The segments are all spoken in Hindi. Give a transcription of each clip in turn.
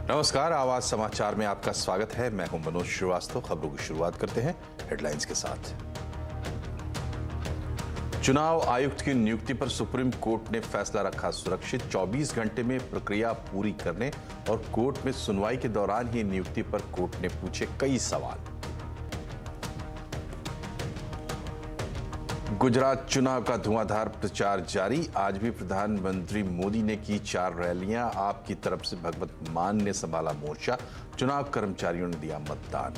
नमस्कार, आवाज समाचार में आपका स्वागत है। मैं हूं मनोज श्रीवास्तव। खबरों की शुरुआत करते हैं हेडलाइंस के साथ। चुनाव आयुक्त की नियुक्ति पर सुप्रीम कोर्ट ने फैसला रखा सुरक्षित। 24 घंटे में प्रक्रिया पूरी करने और कोर्ट में सुनवाई के दौरान ही नियुक्ति पर कोर्ट ने पूछे कई सवाल। गुजरात चुनाव का धुआंधार प्रचार जारी। आज भी प्रधानमंत्री मोदी ने की 4 रैलियां। आपकी तरफ से भगवत मान ने संभाला मोर्चा। चुनाव कर्मचारियों ने दिया मतदान।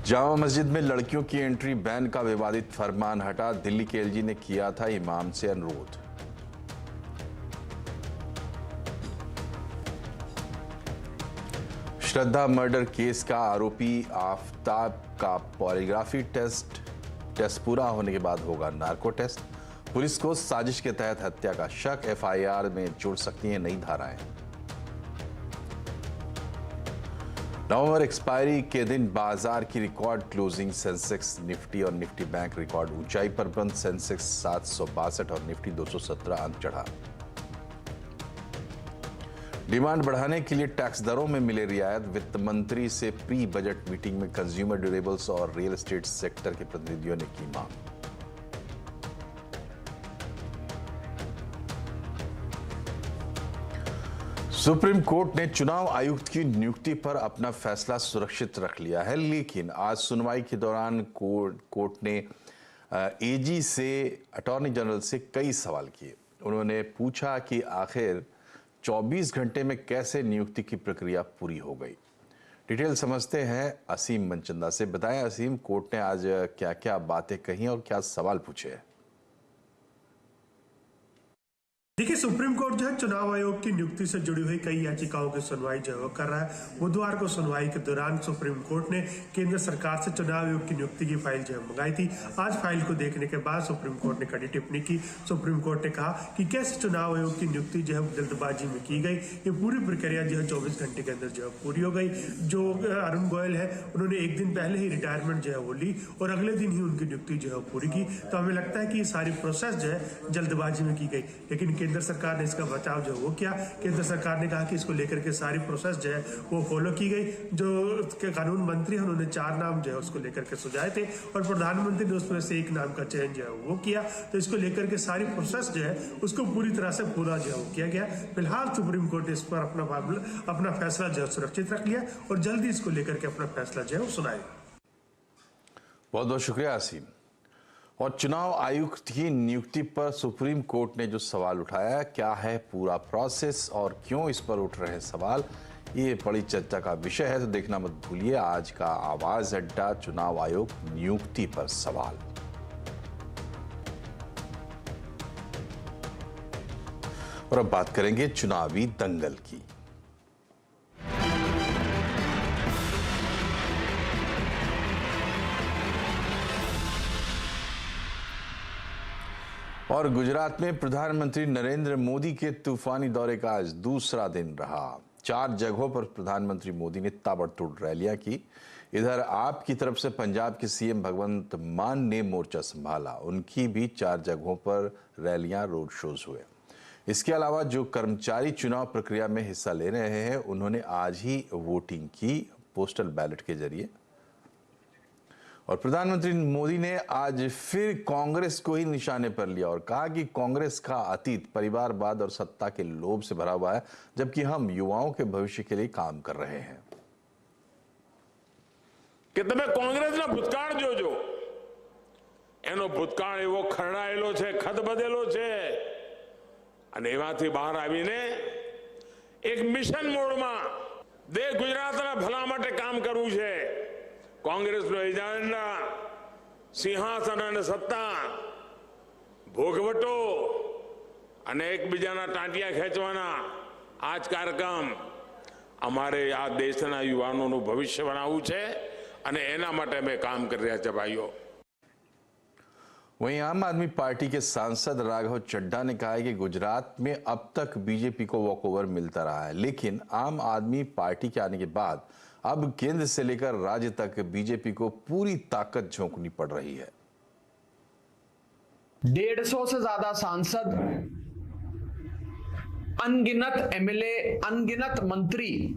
जामा मस्जिद में लड़कियों की एंट्री बैन का विवादित फरमान हटा। दिल्ली के एलजी ने किया था इमाम से अनुरोध। श्रद्धा मर्डर केस का आरोपी आफताब का पॉलीग्राफी टेस्ट पूरा होने के बाद होगा नार्को टेस्ट। पुलिस को साजिश के तहत हत्या का शक। एफआईआर में जुड़ सकती हैं नई धाराएं। नवंबर एक्सपायरी के दिन बाजार की रिकॉर्ड क्लोजिंग। सेंसेक्स, निफ्टी और निफ्टी बैंक रिकॉर्ड ऊंचाई पर बंद। सेंसेक्स 762 और निफ्टी 217 अंक चढ़ा। डिमांड बढ़ाने के लिए टैक्स दरों में मिले रियायत। वित्त मंत्री से प्री बजट मीटिंग में कंज्यूमर ड्यूरेबल्स और रियल एस्टेट सेक्टर के प्रतिनिधियों ने की मांग। सुप्रीम कोर्ट ने चुनाव आयुक्त की नियुक्ति पर अपना फैसला सुरक्षित रख लिया है, लेकिन आज सुनवाई के दौरान कोर्ट ने एजी से, अटॉर्नी जनरल से कई सवाल किए। उन्होंने पूछा कि आखिर 24 घंटे में कैसे नियुक्ति की प्रक्रिया पूरी हो गई। डिटेल समझते हैं असीम मनचंदा से। बताएं असीम, कोर्ट ने आज क्या क्या बातें कही और क्या सवाल पूछे? देखिए, सुप्रीम कोर्ट जो है चुनाव आयोग की नियुक्ति से जुड़ी हुई कई याचिकाओं की सुनवाई जो है कर रहा है। बुधवार को सुनवाई के दौरान सुप्रीम कोर्ट ने केंद्र सरकार से चुनाव आयोग की नियुक्ति की फाइल जो है मंगाई थी। आज फाइल को देखने के बाद सुप्रीम कोर्ट ने कड़ी टिप्पणी की। सुप्रीम कोर्ट ने कहा कि कैसे चुनाव आयोग की नियुक्ति जो है जल्दबाजी में की गई। ये पूरी प्रक्रिया जो है 24 घंटे के अंदर जो है पूरी हो गई। जो अरुण गोयल है, उन्होंने एक दिन पहले ही रिटायरमेंट जो है वो ली और अगले दिन ही उनकी नियुक्ति जो है पूरी की। तो हमें लगता है कि ये सारी प्रोसेस जो है जल्दबाजी में की गई, लेकिन केंद्र सरकार ने इसका बचाव जो वो किया। केंद्र सरकार ने कहा कि इसको लेकर के सारी प्रोसेस जो है वो फॉलो की गई। जो कानून मंत्री हैं उन्होंने 4 नाम जो है उसको लेकर के सुझाए थे और प्रधानमंत्री ने उसमें से एक नाम का चयन जो है वो किया। तो इसको लेकर के सारी प्रोसेस जो है उसको पूरी तरह से पूरा जो है वो किया गया। फिलहाल सुप्रीम कोर्ट ने इस पर अपना फैसला जो है सुरक्षित रख लिया और जल्दी इसको लेकर के अपना फैसला जो है वो सुनाएगा। बहुत बहुत शुक्रिया असीम। और चुनाव आयुक्त की नियुक्ति पर सुप्रीम कोर्ट ने जो सवाल उठाया, क्या है पूरा प्रोसेस और क्यों इस पर उठ रहे हैं सवाल, ये बड़ी चर्चा का विषय है। तो देखना मत भूलिए आज का आवाज अड्डा, चुनाव आयोग नियुक्ति पर सवाल। और अब बात करेंगे चुनावी दंगल की। और गुजरात में प्रधानमंत्री नरेंद्र मोदी के तूफानी दौरे का आज दूसरा दिन रहा। 4 जगहों पर प्रधानमंत्री मोदी ने ताबड़तोड़ रैलियां की। इधर आपकी तरफ से पंजाब के सीएम भगवंत मान ने मोर्चा संभाला। उनकी भी 4 जगहों पर रैलियां, रोड शोज हुए। इसके अलावा जो कर्मचारी चुनाव प्रक्रिया में हिस्सा ले रहे हैं, उन्होंने आज ही वोटिंग की पोस्टल बैलेट के जरिए। और प्रधानमंत्री मोदी ने आज फिर कांग्रेस को ही निशाने पर लिया और कहा कि कांग्रेस का अतीत परिवारवाद और सत्ता के लोभ से भरा हुआ है, जबकि हम युवाओं के भविष्य के लिए काम कर रहे हैं। कि તમે કોંગ્રેસના ભૂતકાળ જોજો, એનો ભૂતકાળ એવો ખરડાયેલો છે, ખતબદેલો છે અને એમાંથી બહાર આવીને એક મિશન મોડમાં દેશ ગુજરાતના ભલા માટે કામ કરવું છે। કોંગ્રેસનો એજન્ડા સિંહાસન અને સત્તા, ભોગવટો અને એકબીજાના ટાંટિયા ખેંચવાના આ જ કાર્યક્રમ અમારે આ દેશના યુવાનોનું ભવિષ્ય બનાવવું છે અને એના માટે અમે કામ કરી રહ્યા છે ભાઈઓ। वहीं आम आदमी पार्टी के सांसद राघव चड्ढा ने कहा है कि गुजरात में अब तक बीजेपी को वॉकओवर मिलता रहा है, लेकिन आम आदमी पार्टी के आने के बाद अब केंद्र से लेकर राज्य तक बीजेपी को पूरी ताकत झोंकनी पड़ रही है। 150 से ज्यादा सांसद अनगिनत एमएलए, अनगिनत मंत्री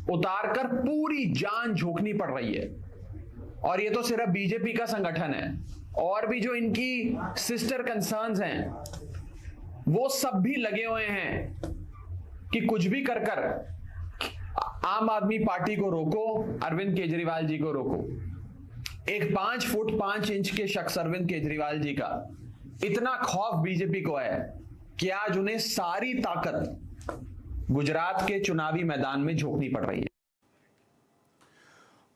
उतारकर पूरी जान झोंकनी पड़ रही है। और ये तो सिर्फ बीजेपी का संगठन है, और भी जो इनकी सिस्टर कंसर्न्स हैं वो सब भी लगे हुए हैं कि कुछ भी कर कर आम आदमी पार्टी को रोको, अरविंद केजरीवाल जी को रोको। एक 5 फुट 5 इंच के शख्स अरविंद केजरीवाल जी का इतना खौफ बीजेपी को है कि आज उन्हें सारी ताकत गुजरात के चुनावी मैदान में झोंकनी पड़ रही है।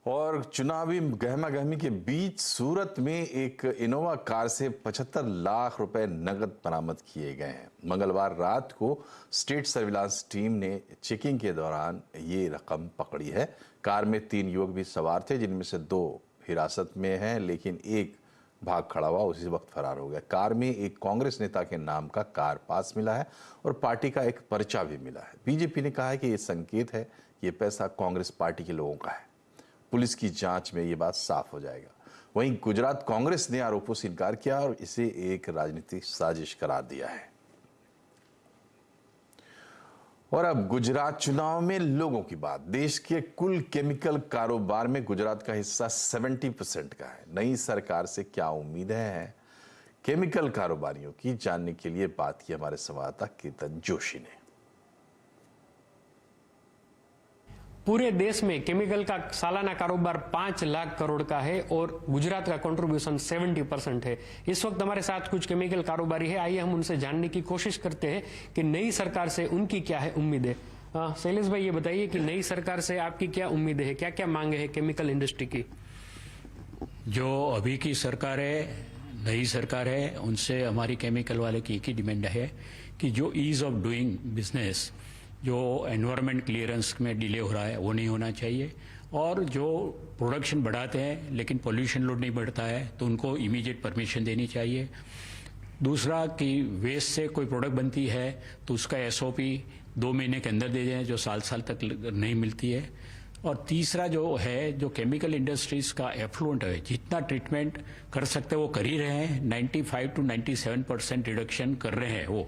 और चुनावी गहमा गहमी के बीच सूरत में एक इनोवा कार से 75 लाख रुपए नगद बरामद किए गए हैं। मंगलवार रात को स्टेट सर्विलांस टीम ने चेकिंग के दौरान ये रकम पकड़ी है। कार में 3 युवक भी सवार थे, जिनमें से 2 हिरासत में हैं, लेकिन एक भाग खड़ा हुआ उसी वक्त फरार हो गया। कार में एक कांग्रेस नेता के नाम का कार पास मिला है और पार्टी का एक पर्चा भी मिला है। बीजेपी ने कहा है कि ये संकेत है कि ये पैसा कांग्रेस पार्टी के लोगों का है। पुलिस की जांच में ये बात साफ हो जाएगा। वहीं गुजरात कांग्रेस ने आरोपों से इनकार किया और इसे एक राजनीतिक साजिश करार दिया है। और अब गुजरात चुनाव में लोगों की बात। देश के कुल केमिकल कारोबार में गुजरात का हिस्सा 70% का है। नई सरकार से क्या उम्मीदें हैं केमिकल कारोबारियों की, जानने के लिए बात की हमारे संवाददाता केतन जोशी ने। पूरे देश में केमिकल का सालाना कारोबार 5 लाख करोड़ का है और गुजरात का कंट्रीब्यूशन 70% है। इस वक्त हमारे साथ कुछ केमिकल कारोबारी है, आइए हम उनसे जानने की कोशिश करते हैं कि नई सरकार से उनकी क्या है उम्मीदें। शैलेश भाई, ये बताइए कि नई सरकार से आपकी क्या उम्मीदें है, क्या क्या मांगे है केमिकल इंडस्ट्री की? जो अभी की सरकार है, नई सरकार है, उनसे हमारी केमिकल वाले की एक ही डिमांड है कि जो ईज ऑफ डूइंग बिजनेस, जो एनवायरनमेंट क्लियरेंस में डिले हो रहा है वो नहीं होना चाहिए, और जो प्रोडक्शन बढ़ाते हैं लेकिन पोल्यूशन लोड नहीं बढ़ता है तो उनको इमीडिएट परमिशन देनी चाहिए। दूसरा कि वेस्ट से कोई प्रोडक्ट बनती है तो उसका एसओपी 2 महीने के अंदर दे दें, जो साल तक नहीं मिलती है। और तीसरा जो है, जो केमिकल इंडस्ट्रीज का एफ्लुएंट है, जितना ट्रीटमेंट कर सकते हैं वो कर ही रहे हैं। 95 to 97% रिडक्शन कर रहे हैं, वो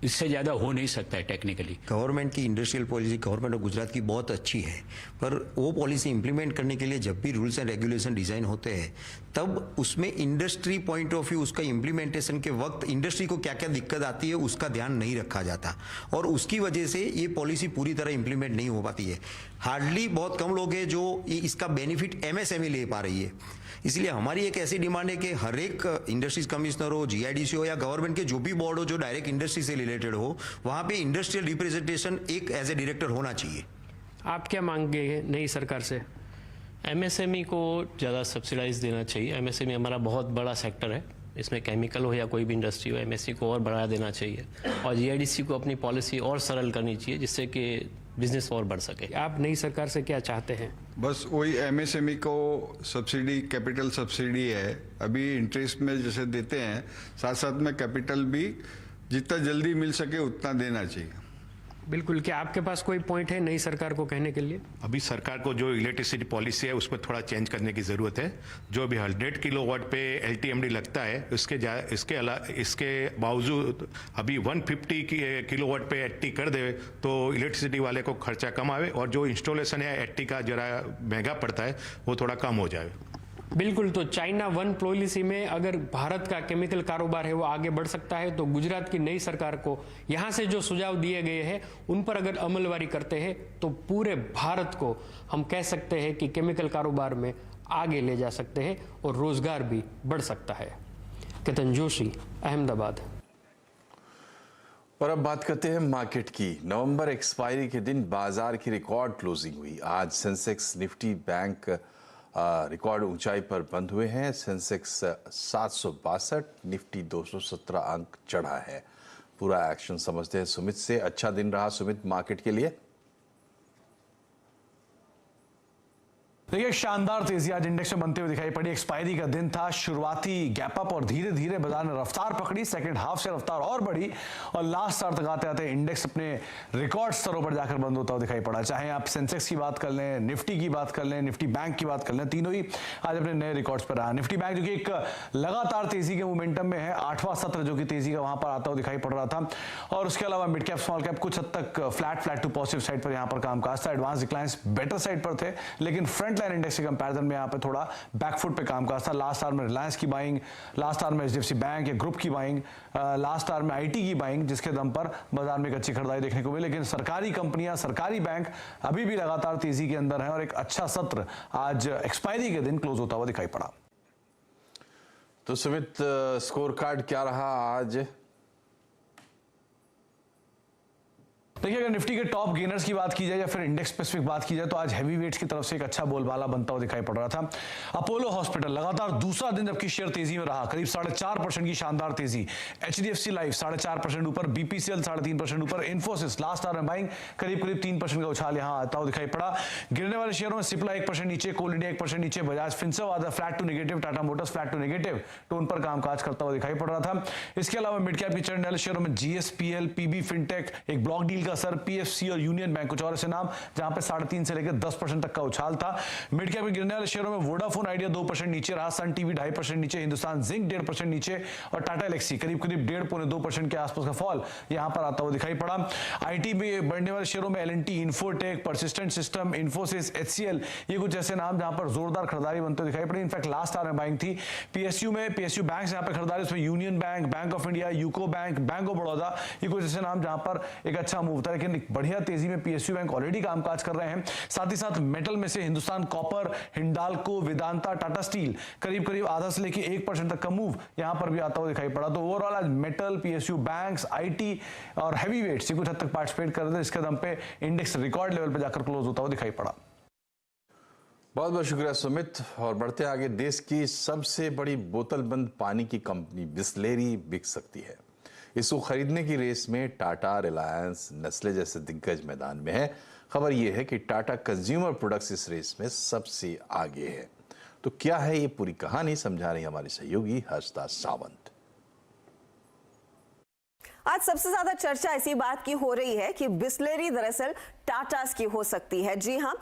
इससे ज़्यादा हो नहीं सकता है टेक्निकली। गवर्नमेंट की industrial policy government of Gujarat की बहुत अच्छी है, पर वो पॉलिसी इंप्लीमेंट करने के लिए जब भी रूल्स एंड रेगुलेशन डिजाइन होते हैं तब उसमें इंडस्ट्री पॉइंट ऑफ व्यू, उसका इम्प्लीमेंटेशन के वक्त इंडस्ट्री को क्या क्या दिक्कत आती है उसका ध्यान नहीं रखा जाता, और उसकी वजह से ये पॉलिसी पूरी तरह इंप्लीमेंट नहीं हो पाती है। हार्डली बहुत कम लोग हैं जो इसका बेनिफिट एमएसएमई ले पा रही है। इसलिए हमारी एक ऐसी डिमांड है कि हर एक इंडस्ट्रीज कमिश्नर हो, जीआईडीसी हो, या गवर्नमेंट के जो भी बोर्ड हो जो डायरेक्ट इंडस्ट्री से रिलेटेड हो, वहां पे इंडस्ट्रियल रिप्रेजेंटेशन एक एज ए डायरेक्टर होना चाहिए। आप क्या मांगे नई सरकार से? एमएसएमई को ज़्यादा सब्सिडाइज देना चाहिए। एमएसएमई हमारा बहुत बड़ा सेक्टर है, इसमें केमिकल हो या कोई भी इंडस्ट्री हो, एमएससी को और बढ़ा देना चाहिए और जीआईडीसी को अपनी पॉलिसी और सरल करनी चाहिए जिससे कि बिजनेस और बढ़ सके। आप नई सरकार से क्या चाहते हैं? बस वही एमएसएमई को सब्सिडी, कैपिटल सब्सिडी है, अभी इंटरेस्ट में जैसे देते हैं, साथ साथ में कैपिटल भी जितना जल्दी मिल सके उतना देना चाहिए। बिल्कुल। क्या आपके पास कोई पॉइंट है नई सरकार को कहने के लिए? अभी सरकार को जो इलेक्ट्रिसिटी पॉलिसी है उसमें थोड़ा चेंज करने की ज़रूरत है। जो अभी 100 किलोवाट पे एलटीएमडी लगता है, इसके बावजूद अभी 150 किलोवाट पे 80 कर दे तो इलेक्ट्रिसिटी वाले को खर्चा कम आवे और जो इंस्टॉलेशन है 80 का जरा महंगा पड़ता है वो थोड़ा कम हो जाए। बिल्कुल। तो चाइना 1 पॉलिसी में अगर भारत का केमिकल कारोबार है वो आगे बढ़ सकता है, तो गुजरात की नई सरकार को यहां से जो सुझाव दिए गए हैं उन पर अगर अमलवारी करते हैं तो पूरे भारत को हम कह सकते हैं कि केमिकल कारोबार में आगे ले जा सकते हैं और रोजगार भी बढ़ सकता है। केतन जोशी, अहमदाबाद। और अब बात करते हैं मार्केट की। नवंबर एक्सपायरी के दिन बाजार की रिकॉर्ड क्लोजिंग हुई। आज सेंसेक्स, निफ्टी, बैंक रिकॉर्ड ऊंचाई पर बंद हुए हैं। सेंसेक्स 762, निफ्टी 217 अंक चढ़ा है। पूरा एक्शन समझते हैं सुमित से। अच्छा दिन रहा सुमित मार्केट के लिए? देखिए शानदार तेजी आज इंडेक्स में बनते हुए दिखाई पड़ी। एक्सपायरी का दिन था, शुरुआती गैप अप और धीरे धीरे बाजार ने रफ्तार पकड़ी। सेकंड हाफ से रफ्तार और बढ़ी और लास्ट आवर तक आते आते इंडेक्स अपने रिकॉर्ड स्तरों पर जाकर बंद होता हुआ दिखाई पड़ा। चाहे आप सेंसेक्स की बात कर लें, निफ्टी की बात कर लें, निफ्टी बैंक की बात कर लें, तीनों ही आज अपने नए रिकॉर्ड्स पर रहा। निफ्टी बैंक जो कि एक लगातार तेजी के मोमेंटम में है, 8वां सत्र जो कि तेजी का वहां पर आता हुआ दिखाई पड़ रहा था। और उसके अलावा मिड कैप स्मॉल कैप कुछ हद तक फ्लैट टू पॉजिटिव साइड पर यहां पर कामकाज था। एडवांस डिक्लाइंस बेटर साइड पर थे, लेकिन फ्रंट लाइन इंडेक्स के कंपैरिजन में यहां पे थोड़ा बैकफुट पे कामकाज था। लास्ट आवर में रिलायंस की बाइंग, लास्ट आवर में एचडीएफसी बैंक या ग्रुप की बाइंग, लास्ट आवर में आईटी की बाइंग, जिसके दम पर बाजार में एक अच्छी खरीदारी देखने को मिली। लेकिन सरकारी कंपनियां, सरकारी बैंक अभी भी लगातार तेजी के अंदर है और एक अच्छा सत्र आज एक्सपायरी के दिन क्लोज होता हुआ दिखाई पड़ा। तो सुमित, स्कोर कार्ड क्या रहा आज? देखिए अगर निफ्टी के टॉप गेनर्स की बात की जाए या फिर इंडेक्स स्पेसिफिक बात की जाए तो आज हैवी वेट्स की तरफ से एक अच्छा बोलबाला बनता हुआ दिखाई पड़ रहा था। अपोलो हॉस्पिटल लगातार दूसरा दिन जबकि शेयर तेजी में रहा, करीब 4.5% की शानदार तेजी। एचडीएफसी लाइफ 4.5% ऊपर, बीपीसीएल 3.5% ऊपर, इन्फोसिस लास्ट आवर में बाइंग करीब 3% का उछाल यहां आता हुआ दिखाई पड़ा। गिरने वाले शेयरों में सिप्ला 1% नीचे, कोल इंडिया 1% नीचे, बजाज फिनसर्व आधा flat to negative, Tata Motors flat to negative tone पर कामकाज करता हुआ दिखाई पड़ रहा था। इसके अलावा मिड कैप की चढ़ने वाले शेयरों में जीएसपीएल, पीबी फिनटेक, एक ब्लॉक डील का असर, पीएफसी और यूनियन बैंक, कुछ और ऐसे नाम जहां पे 3.5 से लेकर 10% तक का उछाल था। मिड कैप में गिरने वाले शेयरों में वोडाफोन आइडिया 2% नीचे रहा, सन टीवी 2.5% नीचे, हिंदुस्तान जिंक 1.5% नीचे और टाटा एलेक्सी करीब 1.5-2% के आसपास का फॉल यहां पर आता हुआ दिखाई पड़ा। आईटी में बढ़ने वाले शेयरों में एलएनटी, इन्फोटेक, परसिस्टेंट सिस्टम, इन्फोसिस, एचसीएल, ये कुछ ऐसे नाम जहां पर जोरदार खरीदारी बनते दिखाई पड़ी। इनफैक्ट लास्ट आवर में बाइंग थी। पीएसयू बैंक से यहां पर खरीदारी, उसमें union bank, bank of India, UCO bank, bank of Baroda, ये कुछ ऐसे नाम जहां पर एक अच्छा मूव था। लेकिन बढ़िया तेजी में पीएसयू बैंक ऑलरेडी कामकाज कर रहे हैं। साथ ही साथ मेटल में से हिंदुस्तान कॉपर, हिंडाल्को, वेदांता, टाटा स्टील करीब आधा से लेकर 1% तक का मूव यहां पर भी आता हुआ दिखाई पड़ा। तो ओवरऑल आज मेटल, पीएसयू बैंक्स, आईटी और हैवी वेट्स कुछ हद तक पार्टिसिपेट कर रहे थे। इसके दम पे इंडेक्स रिकॉर्ड लेवल पर जाकर क्लोज होता हुआ दिखाई पड़ा। बहुत बहुत शुक्रिया सुमित। और बढ़ते आगे, देश की सबसे बड़ी बोतलबंद पानी की कंपनी बिसलेरी बिक सकती है। इसको खरीदने की रेस में टाटा, रिलायंस, नेस्ले जैसे दिग्गज मैदान में है। खबर यह है कि टाटा कंज्यूमर प्रोडक्ट्स इस रेस में सबसे आगे है। तो क्या है ये पूरी कहानी, समझा रही हमारी सहयोगी हर्षदा सावंत। आज सबसे ज्यादा चर्चा इसी बात की हो रही है कि बिसलेरी दरअसल टाटास की हो सकती है। जी हां,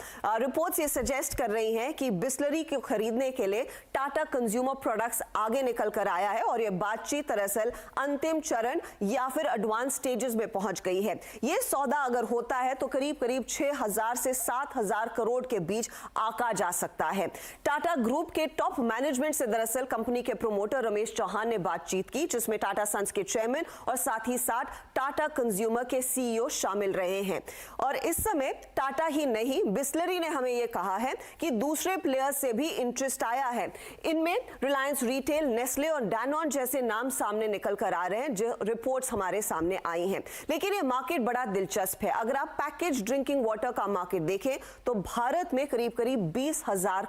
रिपोर्ट्स ये सजेस्ट कर रही हैं कि बिसलेरी को खरीदने के लिए टाटा कंज्यूमर प्रोडक्ट्स आगे निकल कर आया है और ये बातचीत दरअसल अंतिम चरण या फिर एडवांस स्टेजेस में पहुंच गई है। ये सौदा अगर होता है तो करीब 6,000 से 7,000 करोड़ के बीच आका जा सकता है। टाटा ग्रुप के टॉप मैनेजमेंट से दरअसल कंपनी के प्रोमोटर रमेश चौहान ने बातचीत की, जिसमें टाटा सन्स के चेयरमैन और साथ ही साथ टाटा कंज्यूमर के सीईओ शामिल रहे हैं। और इस समय टाटा ही नहीं, बिसलेरी ने हमें यह कहा है कि दूसरे प्लेयर्स से भी इंटरेस्ट आया है। इनमें रिलायंस रिटेल, नेस्ले और डैनॉन जैसे नाम सामने निकल कर आ रहे हैं, जो रिपोर्ट्स हमारे सामने आई हैं। लेकिन ये मार्केट बड़ा दिलचस्प है। अगर आप पैकेज ड्रिंकिंग वाटर का मार्केट देखें तो भारत में करीब 20,000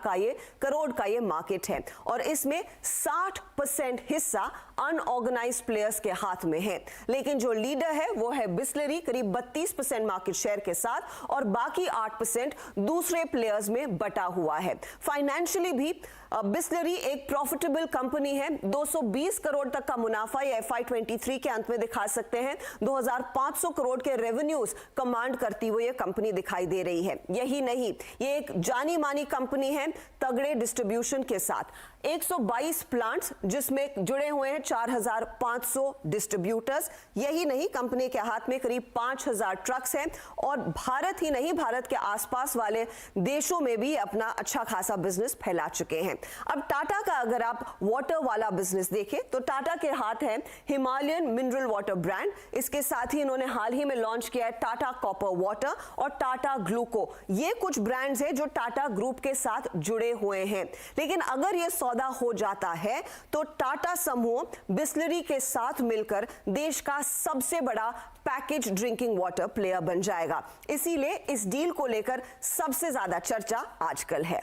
करोड़ का ये मार्केट है और इसमें 60% हिस्सा अनऑर्गेनाइज्ड प्लेयर्स के हाथ में है। लेकिन जो लीडर है वो है बिसलेरी, करीब 32% मार्केट शेयर के साथ, और बाकी 8% दूसरे प्लेयर्स में बटा हुआ है। फाइनेंशियली भी बिसलेरी एक प्रॉफिटेबल कंपनी है। 220 करोड़ तक का मुनाफा ये FY23 के अंत में दिखा सकते हैं। 2,500 करोड़ के रेवेन्यूज कमांड करती हुई ये कंपनी दिखाई दे रही है। यही नहीं, ये एक जानी मानी कंपनी है तगड़े डिस्ट्रीब्यूशन के साथ। 122 प्लांट्स जिसमें जुड़े हुए हैं 4,500 डिस्ट्रीब्यूटर्स। यही नहीं, कंपनी के हाथ में करीब 5,000 ट्रक्स हैं और भारत ही नहीं, भारत के आसपास वाले देशों में भी अपना अच्छा खासा बिजनेस फैला चुके हैं। अब टाटा का अगर आप वाटर वाला बिजनेस देखें तो टाटा के हाथ है हिमालयन मिनरल वाटर ब्रांड। इसके साथ ही इन्होंने हाल ही में लॉन्च किया है टाटा कॉपर वाटर और टाटा ग्लूको। ये कुछ ब्रांड्स हैं जो टाटा ग्रुप के साथ जुड़े हुए हैं। लेकिन अगर ये सौदा हो जाता है तो टाटा समूह बिसलेरी के साथ मिलकर देश का सबसे बड़ा पैकेज ड्रिंकिंग वाटर प्लेयर बन जाएगा। इसीलिए इस डील को लेकर सबसे ज्यादा चर्चा आजकल है।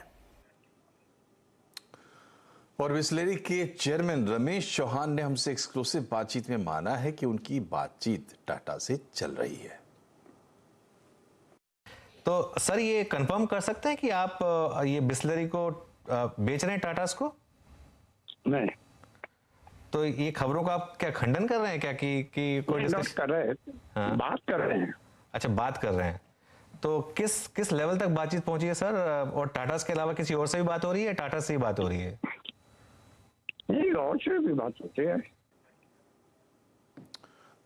और बिसलेरी के चेयरमैन रमेश चौहान ने हमसे एक्सक्लूसिव बातचीत में माना है कि उनकी बातचीत टाटा से चल रही है। तो सर ये कंफर्म कर सकते हैं कि आप ये बिस्लरी को बेच रहे हैं टाटास को? नहीं। तो ये खबरों का आप क्या खंडन कर रहे हैं क्या कि कोई डिस्कस कर रहे हैं? हाँ? बात कर रहे हैं। अच्छा, बात कर रहे हैं। तो किस लेवल तक बातचीत पहुंची है सर? और टाटा के अलावा किसी और से भी बात हो रही है, टाटा से ही बात हो रही है? नहीं, और से भी बात होती है।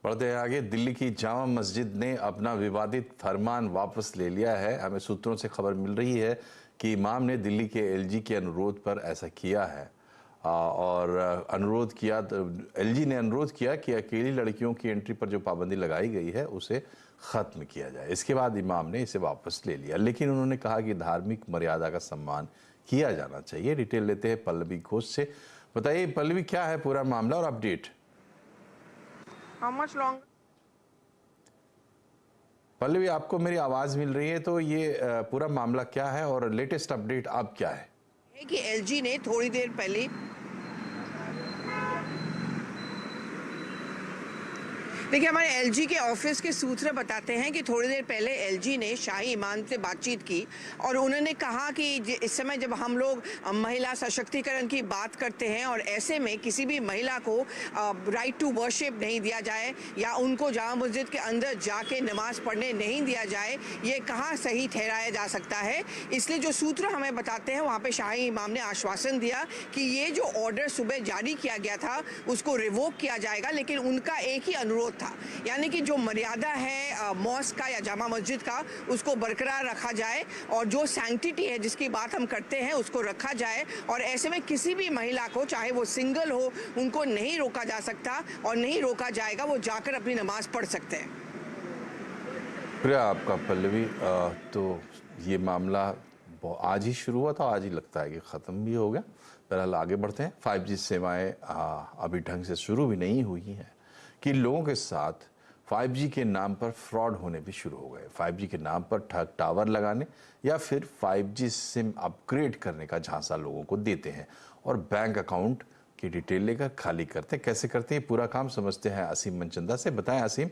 बढ़ते हैं आगे। दिल्ली की जामा मस्जिद ने अपना विवादित फरमान वापस ले लिया है। हमें सूत्रों से खबर मिल रही है कि इमाम ने दिल्ली के एलजी के अनुरोध पर ऐसा किया है और अनुरोध किया, एलजी ने अनुरोध किया कि अकेली लड़कियों की एंट्री पर जो पाबंदी लगाई गई है उसे ख़त्म किया जाए। इसके बाद इमाम ने इसे वापस ले लिया, लेकिन उन्होंने कहा कि धार्मिक मर्यादा का सम्मान किया जाना चाहिए। डिटेल लेते हैं पल्लवी घोष से। बताइए पल्लवी, क्या है पूरा मामला और अपडेट? पल्लवी, आपको मेरी आवाज़ मिल रही है तो ये पूरा मामला क्या है और लेटेस्ट अपडेट अब क्या है? कि एलजी ने थोड़ी देर पहले देखिए, हमारे एलजी के ऑफिस के सूत्र बताते हैं कि थोड़ी देर पहले एलजी ने शाही इमाम से बातचीत की और उन्होंने कहा कि इस समय जब हम लोग महिला सशक्तिकरण की बात करते हैं और ऐसे में किसी भी महिला को राइट टू वर्शिप नहीं दिया जाए या उनको जामा मस्जिद के अंदर जाके नमाज पढ़ने नहीं दिया जाए, ये कहाँ सही ठहराया जा सकता है। इसलिए जो सूत्र हमें बताते हैं वहाँ पे शाही इमाम ने आश्वासन दिया कि ये जो ऑर्डर सुबह जारी किया गया था उसको रिवोक किया जाएगा, लेकिन उनका एक ही अनुरोध था, यानी कि जो मर्यादा है मॉस्क का या जामा मस्जिद का उसको बरकरार रखा जाए और जो सैंक्टिटी है जिसकी बात हम करते हैं उसको रखा जाए। और ऐसे में किसी भी महिला को, चाहे वो सिंगल हो, उनको नहीं रोका जा सकता और नहीं रोका जाएगा, वो जाकर अपनी नमाज पढ़ सकते हैं। प्रिया, आपका पल्लवी। तो ये मामला आज ही शुरू हुआ था, आज ही लगता है कि ख़त्म भी हो गया। बहरहाल आगे बढ़ते हैं। 5G सेवाएं अभी ढंग से शुरू भी नहीं हुई हैं कि लोगों के साथ 5G के नाम पर फ्रॉड होने भी शुरू हो गए। 5G के नाम पर ठग टावर लगाने या फिर 5G सिम अपग्रेड करने का झांसा लोगों को देते हैं और बैंक अकाउंट की डिटेल लेकर खाली करते हैं। कैसे करते हैं पूरा काम, समझते हैं असीम मनचंदा से। बताएं असीम।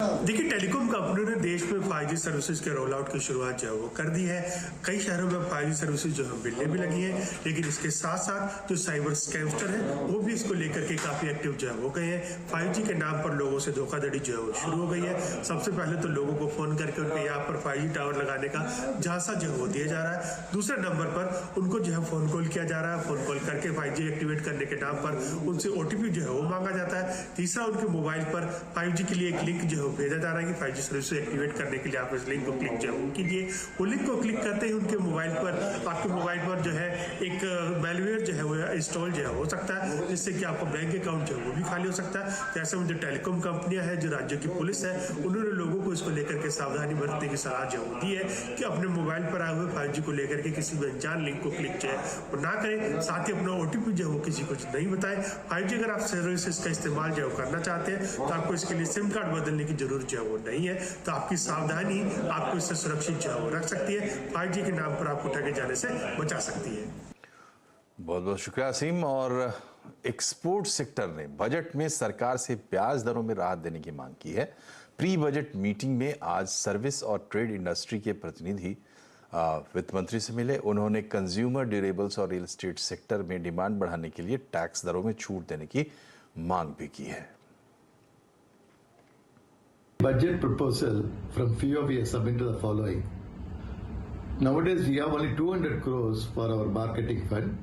देखिए, टेलीकॉम कंपनियों ने देश में 5G सर्विसेज के रोल आउट की शुरुआत जो है वो कर दी है। कई शहरों में 5G सर्विसेज जो है मिलने भी लगी है, लेकिन इसके साथ साथ जो साइबर स्कैमस्टर है वो भी इसको लेकर के काफी एक्टिव जो है हो गए हैं। 5G के नाम पर लोगों से धोखाधड़ी जो है वो शुरू हो गई है। सबसे पहले तो लोगों को फोन करके उनके यहाँ पर 5G टावर लगाने का झांसा जो है वो दिया जा रहा है। दूसरे नंबर पर उनको जो है फोन कॉल किया जा रहा है। फोन कॉल करके 5G एक्टिवेट करने के नाम पर उनसे OTP जो है वो मांगा जाता है। तीसरा, उनके मोबाइल पर 5G के लिए एक लिंक जो है भेजा जा रहा है कि 5G सर्विस एक्टिवेट करने के लिए आप इस लिंक को क्लिक जो कीजिए। वो लिंक को क्लिक करते ही उनके मोबाइल पर, आपके मोबाइल पर जो है एक मैलवेयर जो है वो इंस्टॉल जो है हो सकता है, जिससे कि आपका बैंक अकाउंट जो है वो भी खाली हो सकता है। तो ऐसे में जो टेलीकॉम कंपनियां हैं, जो राज्यों की पुलिस है, उन्होंने लोगों को इसको लेकर के सावधानी बरतने की सलाह जो दी है कि अपने मोबाइल पर आए हुए 5G को लेकर के किसी भी अनजान लिंक को क्लिक जो है वो ना करें। साथ ही अपना OTP जो है वो किसी को नहीं बताएं। 5G अगर आप सर्विसेज का इस्तेमाल जो करना चाहते हैं तो आपको इसके लिए सिम कार्ड बदलने की जरूरत जो है वो नहीं है। तो आपकी सावधानी आपको इससे सुरक्षित जो है वो रख सकती है, 5G के नाम पर आपको ठगे जाने से बचा सकती है। बहुत बहुत शुक्रिया असीम। और एक्सपोर्ट सेक्टर ने बजट में सरकार से ब्याज दरों में राहत देने की मांग की है। प्री बजट मीटिंग में आज सर्विस और ट्रेड इंडस्ट्री के प्रतिनिधि वित्त मंत्री से मिले। उन्होंने कंज्यूमर ड्यूरेबल्स और रियल एस्टेट सेक्टर में डिमांड बढ़ाने के लिए टैक्स दरों में छूट देने की मांग भी की है। Budget proposal from few of you have submitted the following. Nowadays we have only 200 crores for our marketing fund.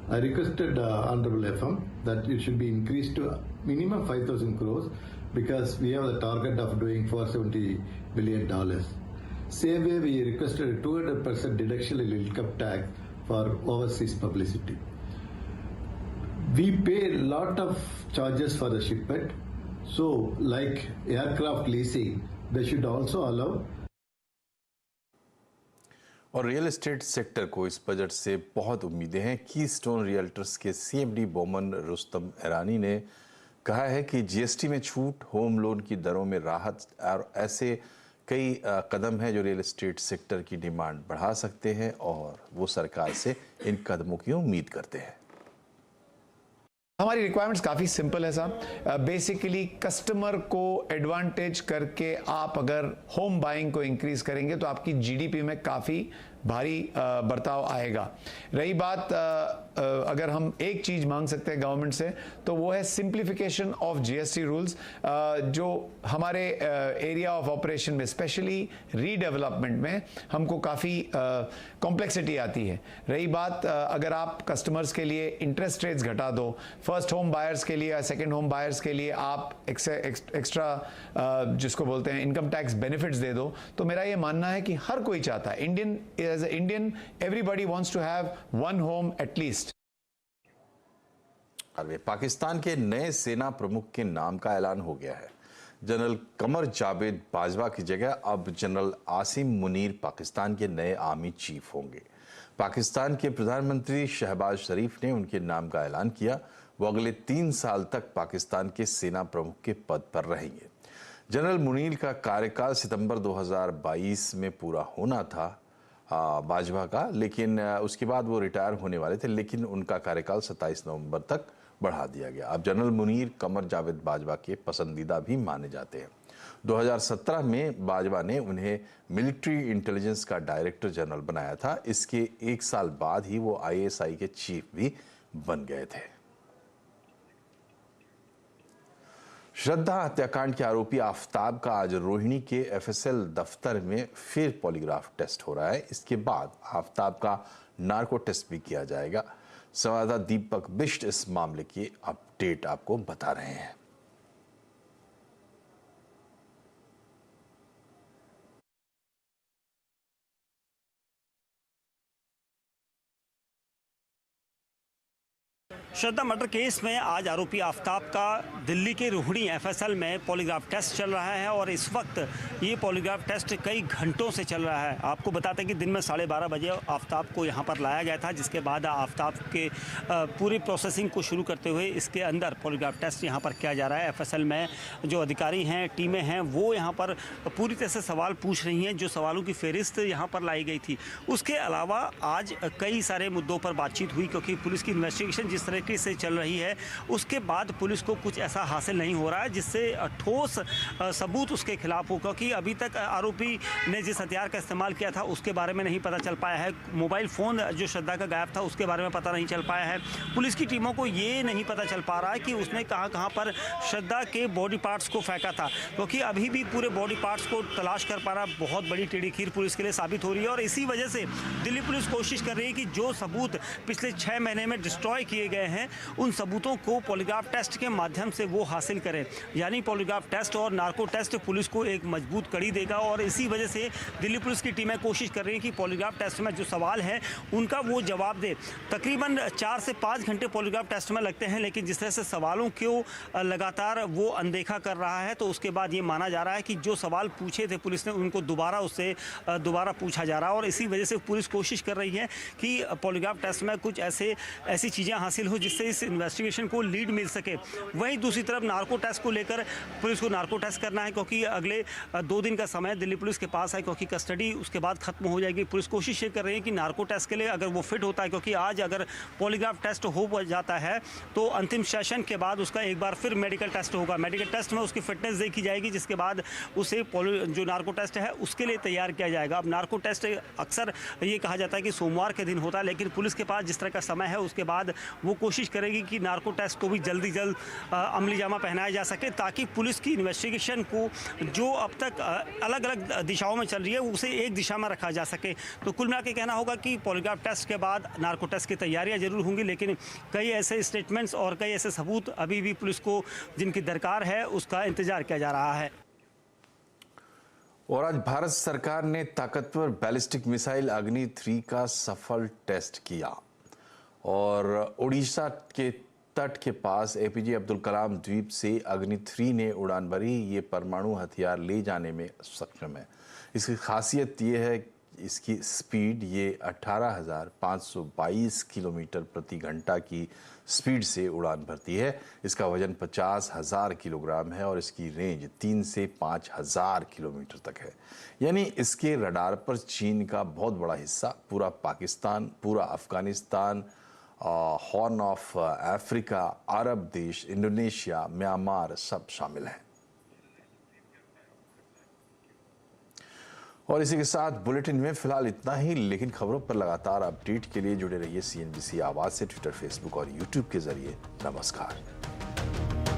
I requested Honorable FM that it should be increased to minimum 5,000 crores because we have the target of doing $470 billion. Same way we requested a 200% deduction in income tax for overseas publicity. We pay a lot of charges for the shipment. So, like aircraft leasing, they should also allow. और रियल एस्टेट सेक्टर को इस बजट से बहुत उम्मीदें हैं। कीस्टोन रियल्टर्स के CMD बोमन रुस्तम ईरानी ने कहा है कि GST में छूट, होम लोन की दरों में राहत और ऐसे कई कदम हैं जो रियल एस्टेट सेक्टर की डिमांड बढ़ा सकते हैं और वो सरकार से इन कदमों की उम्मीद करते हैं। हमारी रिक्वायरमेंट्स काफ़ी सिंपल है साहब। बेसिकली कस्टमर को एडवांटेज करके आप अगर होम बाइंग को इंक्रीज करेंगे तो आपकी जीडीपी में काफ़ी भारी बर्ताव आएगा। रही बात अगर हम एक चीज़ मांग सकते हैं गवर्नमेंट से तो वो है सिंप्लीफिकेशन ऑफ जीएसटी रूल्स, जो हमारे एरिया ऑफ ऑपरेशन में स्पेशली रीडेवलपमेंट में हमको काफ़ी कॉम्प्लेक्सिटी आती है। रही बात अगर आप कस्टमर्स के लिए इंटरेस्ट रेट्स घटा दो, फर्स्ट होम बायर्स के लिए या सेकेंड होम बायर्स के लिए आप एक्स्ट्रा जिसको बोलते हैं इनकम टैक्स बेनिफिट्स दे दो, तो मेरा ये मानना है कि हर कोई चाहता है, as an Indian, everybody wants to have one home at least. Pakistan के नए सेना प्रमुख के नाम का ऐलान हो गया है। जनरल कमर जावेद बाजवा की जगह अब जनरल आसिम मुनीर पाकिस्तान के नए आर्मी चीफ होंगे। पाकिस्तान के प्रधानमंत्री शहबाज शरीफ ने उनके नाम का ऐलान किया। वो अगले 3 साल तक पाकिस्तान के सेना प्रमुख के पद पर रहेंगे। जनरल मुनीर का कार्यकाल सितंबर 2022 में पूरा होना था बाजवा का, लेकिन उसके बाद वो रिटायर होने वाले थे, लेकिन उनका कार्यकाल 27 नवंबर तक बढ़ा दिया गया। अब जनरल मुनीर कमर जावेद बाजवा के पसंदीदा भी माने जाते हैं। 2017 में बाजवा ने उन्हें मिलिट्री इंटेलिजेंस का डायरेक्टर जनरल बनाया था। इसके 1 साल बाद ही वो आईएसआई के चीफ भी बन गए थे। श्रद्धा हत्याकांड के आरोपी आफताब का आज रोहिणी के एफएसएल दफ्तर में फिर पॉलीग्राफ टेस्ट हो रहा है। इसके बाद आफताब का नार्को टेस्ट भी किया जाएगा। संवाददाता दीपक बिष्ट इस मामले की अपडेट आपको बता रहे हैं। श्रद्धा मर्डर केस में आज आरोपी आफताब का दिल्ली के रोहिणी एफएसएल में पॉलीग्राफ टेस्ट चल रहा है और इस वक्त ये पॉलीग्राफ टेस्ट कई घंटों से चल रहा है। आपको बताते हैं कि दिन में 12:30 बजे आफताब को यहाँ पर लाया गया था, जिसके बाद आफताब के पूरी प्रोसेसिंग को शुरू करते हुए इसके अंदर पॉलीग्राफ टेस्ट यहाँ पर किया जा रहा है। एफएसएल में जो अधिकारी हैं, टीमें हैं, वो यहाँ पर पूरी तरह से सवाल पूछ रही हैं। जो सवालों की फहरिस्त यहाँ पर लाई गई थी, उसके अलावा आज कई सारे मुद्दों पर बातचीत हुई, क्योंकि पुलिस की इन्वेस्टिगेशन जिस तरीके से चल रही है उसके बाद पुलिस को कुछ ऐसा हासिल नहीं हो रहा है जिससे ठोस सबूत उसके खिलाफ हो, क्योंकि अभी तक आरोपी ने जिस हथियार का इस्तेमाल किया था उसके बारे में नहीं पता चल पाया है। मोबाइल फ़ोन जो श्रद्धा का गायब था उसके बारे में पता नहीं चल पाया है। पुलिस की टीमों को ये नहीं पता चल पा रहा है कि उसने कहाँ पर श्रद्धा के बॉडी पार्ट्स को फेंका था, क्योंकि अभी भी पूरे बॉडी पार्ट्स को तलाश कर पाना बहुत बड़ी टेढ़ी खीर पुलिस के लिए साबित हो रही है। और इसी वजह से दिल्ली पुलिस कोशिश कर रही है कि जो सबूत पिछले 6 महीने में डिस्ट्रॉय किए गए हैं उन सबूतों को पॉलीग्राफ टेस्ट के माध्यम से वो हासिल करें। यानी पॉलीग्राफ टेस्ट और नार्को टेस्ट पुलिस को एक मजबूत कड़ी देगा। और इसी वजह से दिल्ली पुलिस की टीमें कोशिश कर रही हैं कि पॉलीग्राफ टेस्ट में जो सवाल है उनका वो जवाब दे। तकरीबन 4 से 5 घंटे पॉलीग्राफ टेस्ट में लगते हैं, लेकिन जिस तरह से सवालों को लगातार वो अनदेखा कर रहा है, तो उसके बाद ये माना जा रहा है कि जो सवाल पूछे थे पुलिस ने उनको दोबारा पूछा जा रहा है। और इसी वजह से पुलिस कोशिश कर रही है कि पॉलीग्राफ टेस्ट में कुछ ऐसी चीज़ें हासिल हो जिससे इस इन्वेस्टिगेशन को लीड मिल सके। वहीं दूसरी तरफ नार्को टेस्ट को लेकर पुलिस को नार्को टेस्ट करना है, क्योंकि अगले 2 दिन का समय दिल्ली पुलिस के पास है, क्योंकि कस्टडी उसके बाद खत्म हो जाएगी। पुलिस कोशिश ये कर रही है कि नार्को टेस्ट के लिए अगर वो फिट होता है, क्योंकि आज अगर पॉलीग्राफ टेस्ट हो जाता है तो अंतिम सेशन के बाद उसका एक बार फिर मेडिकल टेस्ट होगा। मेडिकल टेस्ट में उसकी फिटनेस देखी जाएगी, जिसके बाद उसे जो नार्को टेस्ट है उसके लिए तैयार किया जाएगा। अब नार्को टेस्ट अक्सर ये कहा जाता है कि सोमवार के दिन होता है, लेकिन पुलिस के पास जिस तरह का समय है उसके बाद वो कोशिश करेगी कि नार्को टेस्ट को भी जल्दी अमली जामा पहनाया जा सके, ताकि पुलिस की इन्वेस्टिगेशन को जो अब तक अलग अलग दिशाओं में चल रही है उसे एक दिशा में रखा जा सके। तो कुल मिला के कहना होगा कि पॉलीग्राफ टेस्ट के बाद नार्को टेस्ट की तैयारियां जरूर होंगी, लेकिन कई ऐसे स्टेटमेंट्स और कई ऐसे सबूत अभी भी पुलिस को जिनकी दरकार है उसका इंतजार किया जा रहा है। और आज भारत सरकार ने ताकतवर बैलिस्टिक मिसाइल अग्नि 3 का सफल टेस्ट किया और उड़ीसा के तट के पास एपीजे अब्दुल कलाम द्वीप से अग्नि 3 ने उड़ान भरी। ये परमाणु हथियार ले जाने में सक्षम है। इसकी खासियत ये है, इसकी स्पीड ये 18,522 किलोमीटर प्रति घंटा की स्पीड से उड़ान भरती है। इसका वजन 50,000 किलोग्राम है और इसकी रेंज 3 से 5,000 किलोमीटर तक है। यानी इसके रडार पर चीन का बहुत बड़ा हिस्सा, पूरा पाकिस्तान, पूरा अफगानिस्तान हॉर्न ऑफ अफ्रीका, अरब देश, इंडोनेशिया, म्यांमार सब शामिल हैं। और इसी के साथ बुलेटिन में फिलहाल इतना ही, लेकिन खबरों पर लगातार अपडेट के लिए जुड़े रहिए CNBC आवाज से ट्विटर, फेसबुक और यूट्यूब के जरिए। नमस्कार।